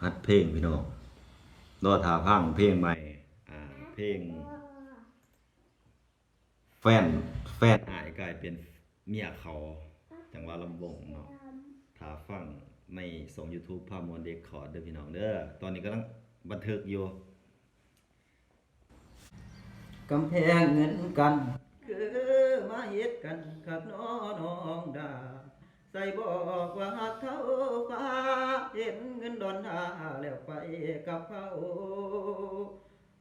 ฮัดเพลงพี่น้องรอท่าพังเพลงใหม่เพลงแฟนอายกลายเป็นเมียเขาจังหวะลำวงเนาะท่าฟังในส่ง YouTube พามวลเด็กขอเด้อพี่น้องเด้อตอนนี้กำลังบันทึกอยู่กำแพงเงินกันคือมาเฮ็ดกันคักน้อน้องดาใส่บอกว่าหักเท่าฟ้าเห็นเงินดอนหาแล้วไปกับเขา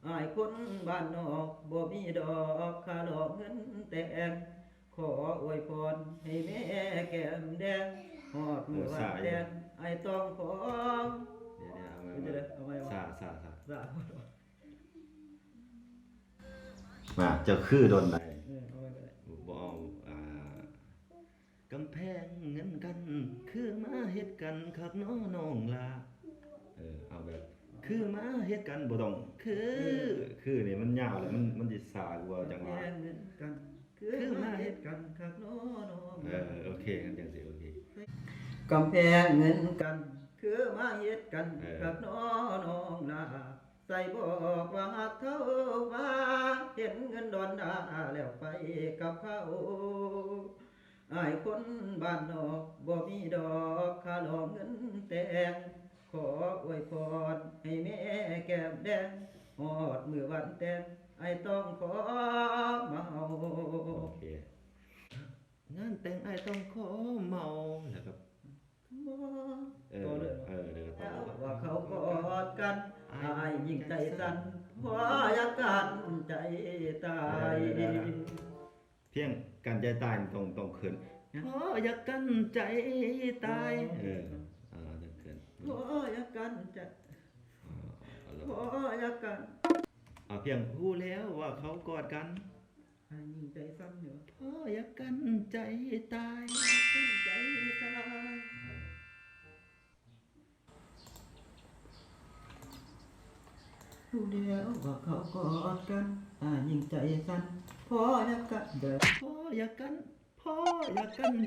อายคนบ้านนอกบ่มีดอกค่าดอกเงินแต่งขออวยพรให้แม่แก้มแดงฮอดมื้อวันแดงไอ้ต้องขอเดี๋ยวเอาไว้ว่าซาซาจะคือโดนใดเอาไว้ก็ได้บ่เอากำแพงเงินกันคือมาเฮ็ดกันคักน้อน้องลาเอาแบบคือมาเฮ็ดกันบ่ต้องคือนี่มันยาวเลยมันสิสากว่าจังว่าเงินกันคือมาเฮ็ดกันคักน้อน้องโอเคกันจังสิโอเคกำแพงเงินกันคือมาเฮ็ดกันคักน้อน้องลาใส่บอกว่าหักเท่าฟ้าเห็นเงินดอนดาแล้วไปกับเขาอายคนบ้านนอกบ่มีดอกค่าดอกเงินแต่งขออวยพรให้แม่แก้มแดงฮอดมื้อวันแต่งไอ้ต้องขอมาเอาโอเคงานแต่งไอ้ต้องขอเมาแล้วก็ต่อเลยแล้วว่าเขากอดกันอายยิ่งใจสั่นเพราะอยากกันใจตายเพียงกันใจตายต้องขึ้นเพราะอยากกันใจตายจะขึ้นเพราะอยากกันใจเพราะอยากกันเพียงรู้แล้วว่าเขากอดกันอายยิ่งใจสั่นอยู่เพราะอยากกันใจตายใจตายรู้แล้วว่าเขากอดกันยิ่งใจสั่นพออยากกันเด้อพออยากกัน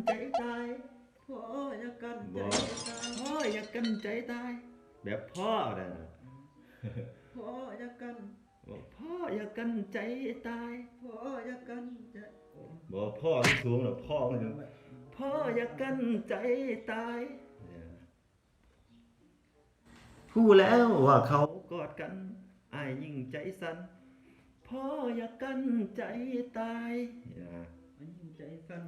ใจตายพออยากกันใจตายพออยากกันใจตายแบบพ่อได้นะพออยากกันพ่ออยากกันใจตายพออยากกันใจบ่พ่อที่สูงหรอกพ่อมันพ่ออยากกันใจตายพูดแล้วว่าเขากอดกันอายยิ่งใจสั่นพ่ออยากกันใจตายยิ่งใจสั่น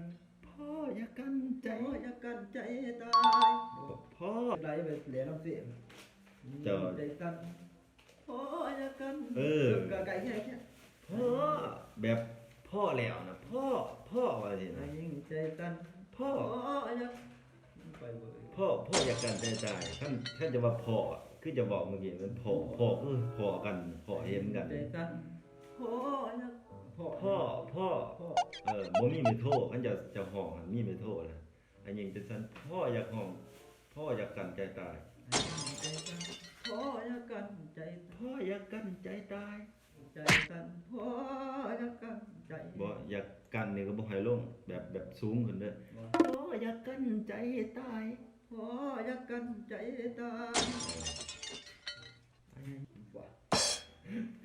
พ่ออยากกันใจอยากกันใจตายพ่อไหลไปเหลียน้ำเสียงใจสั่นพ่ออยากกันไก่แค่พ่อแบบพ่อแล้วนะพ่ออะไรนะยิ่งใจสั่นพ่ออยากพ่ออยากกันใจตายท่านจะว่าพ่อคือจะบอกเมื่อกี้มันพ่อกันพ่อเห็นกันพ่อบ่มีไม่โทษอันจะห้องมีไม่โทษนะอันยิ่งจะสั่นพ่ออยากห้องพ่ออยากกันใจตายพ่ออยากกันใจตายใจสั่นพ่ออยากกันใจบ่อยากกันนี่ก็บ่ให้ลงแบบสูงขึ้นเด้อพ่ออยากกันใจตายพ่ออยากกันใจตาย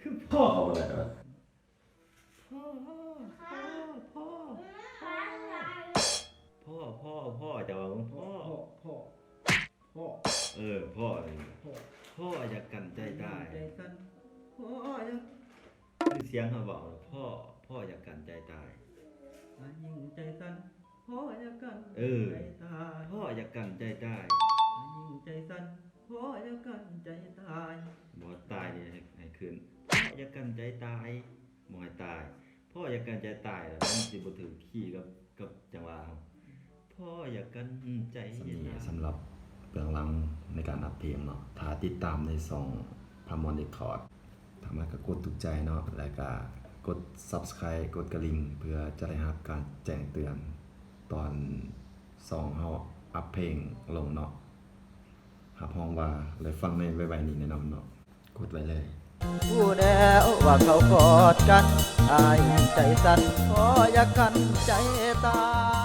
คือพ่ออะไรวะพ่อจะว่าพ่อพ่อพ่ออยากกันใจตายพ่ออยากคือเสียงเขาบอกพ่ออยากกันใจตายยิ่งใจสั่นพ่ออยากกันใจตายพ่ออยากกันใจตายยิ่งใจสั่นพ่ออยากกันใจตายบ่ตายนี่ให้ขึ้นพ่ออยากกันใจตายบ่ให้ตายพ่ออยากกันใจตายแล้วมันสิบ่ถึงขี้กับจังหวะพ่ออยากกันใจสำหรับเบื้องหลังในการอัดเพลงเนาะถ้าติดตามในช่องพามอนเรคคอร์ดทำให้ก็กดถูกใจเนาะแล้วก็กด Subscribe กดกระดิ่งเพื่อจะได้รับการแจ้งเตือนตอน2เฮาอัพเพลงลงเนาะรับรองว่าเลยฟังในไวๆนี้แน่นอนเนาะกดไว้เลยรู้แล้วว่าเขากอดกันอายใจสั่นพออยากกันใจตาย